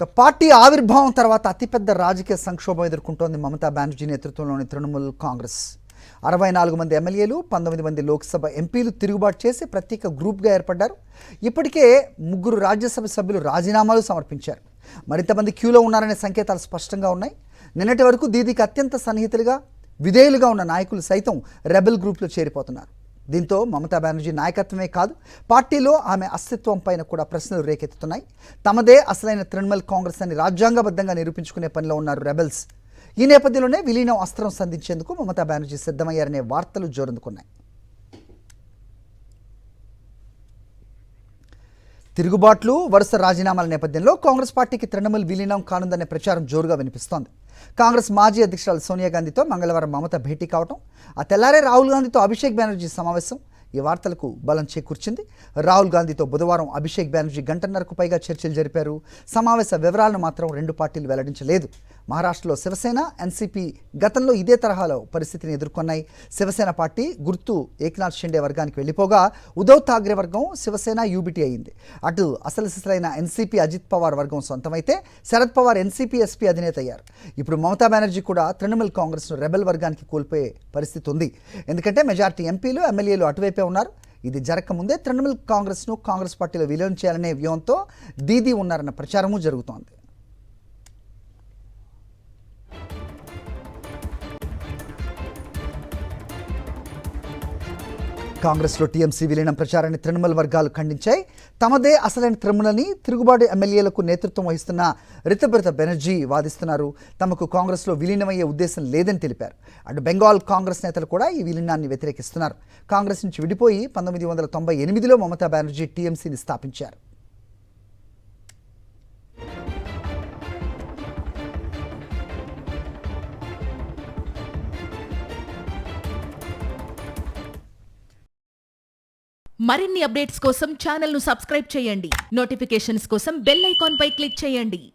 Party ఆవిర్భావం తర్వాత అతిపెద్ద రాజకీయ సంక్షోభం ఎదుర్కొంటోంది మమతా బెనర్జీ నేతృత్వంలోని తృణమూల్ కాంగ్రెస్. 64 మంది ఎమ్మెల్యేలు, 19 మంది లోక్సభ ఎంపీలు తిరుగుబాటు చేసి ప్రత్యేక గ్రూప్గా ఏర్పడ్డారు. ఇప్పటికే 3 రాజ్యసభ సభ్యులు రాజీనామాలు సమర్పించారు. మరింతమంది క్యూలో ఉన్నారనే సంకేతాలు స్పష్టంగా ఉన్నాయి. నిన్నటి వరకు దీదీకి అత్యంత సన్నిహితులుగా, విధేయులుగా ఉన్న నాయకులు సైతం రెబెల్ గ్రూప్లో చేరిపోతున్నారు. దీంతో మమతా బెనర్జీ నాయకత్వమే కాదు, పార్టీలో ఆమె అస్తిత్వం పైన కూడా ప్రశ్నలు రేకెత్తుతున్నాయి. తమదే అసలైన తృణమూల్ కాంగ్రెస్ అని రాజ్యాంగబద్ధంగా నిరూపించుకునే పనిలో ఉన్నారు రెబెల్స్. ఈ నేపథ్యంలోనే విలీనం అస్త్రం సంధించేందుకు మమతా బెనర్జీ సిద్ధమయ్యారనే వార్తలు జోరందుకున్నాయి. తిరుగుబాట్లు, వరుస రాజీనామాల నేపథ్యంలో కాంగ్రెస్ పార్టీకి తృణమూల్ విలీనం కానుందనే ప్రచారం జోరుగా వినిపిస్తోంది. కాంగ్రెస్ మాజీ అధ్యక్షురాలు సోనియా గాంధీతో మంగళవారం మమత భేటీ కావటం, ఆ తెల్లారే రాహుల్ గాంధీతో అభిషేక్ బెనర్జీ సమావేశం ఈ వార్తలకు బలం చేకూర్చింది. రాహుల్ గాంధీతో బుధవారం అభిషేక్ బెనర్జీ గంటన్నరకు పైగా చర్చలు జరిపారు. సమావేశ వివరాలను మాత్రం 2 పార్టీలు వెల్లడించలేదు. మహారాష్ట్రలో శివసేన, ఎన్సీపీ గతంలో ఇదే తరహాలో పరిస్థితిని ఎదుర్కొన్నాయి. శివసేన పార్టీ గుర్తు ఏక్నాథ్ షిండే వర్గానికి వెళ్ళిపోగా, ఉద్ధవ్ ఠాక్రే వర్గం శివసేన యూబీటీ అయింది. అటు అసలు ఎన్సీపీ అజిత్ పవార్ వర్గం సొంతమైతే శరద్ పవార్ ఎన్సీపీ ఎస్పీ అధినేత అయ్యారు. ఇప్పుడు మమతా బెనర్జీ కూడా తృణమూల్ కాంగ్రెస్ను రెబెల్ వర్గానికి కోల్పోయే పరిస్థితి ఉంది. ఎందుకంటే మెజార్టీ ఎంపీలు, ఎమ్మెల్యేలు అటువైపే ఉన్నారు. ఇది జరగకముందే తృణమూల్ కాంగ్రెస్ను కాంగ్రెస్ పార్టీలో విలీనం చేయాలనే వ్యూహంతో దీదీ ఉన్నారన్న ప్రచారము జరుగుతోంది. కాంగ్రెస్లో టీఎంసీ విలీనం ప్రచారాన్ని తృణమూల్ వర్గాలు ఖండించాయి. తమదే అసలైన తృణమూలని తిరుగుబాటు ఎమ్మెల్యేలకు నేతృత్వం వహిస్తున్న రితబ్రత బెనర్జీ వాదిస్తున్నారు. తమకు కాంగ్రెస్లో విలీనమయ్యే ఉద్దేశం లేదని తెలిపారు. అటు బెంగాల్ కాంగ్రెస్ నేతలు కూడా ఈ విలీనాన్ని వ్యతిరేకిస్తున్నారు. కాంగ్రెస్ నుంచి విడిపోయి 1998లో మమతా బెనర్జీ టీఎంసీని స్థాపించారు. మరిన్ని అప్డేట్స్ కోసం ఛానల్ ను సబ్స్క్రైబ్ చేయండి. నోటిఫికేషన్స్ కోసం బెల్ ఐకాన్ పై క్లిక్ చేయండి.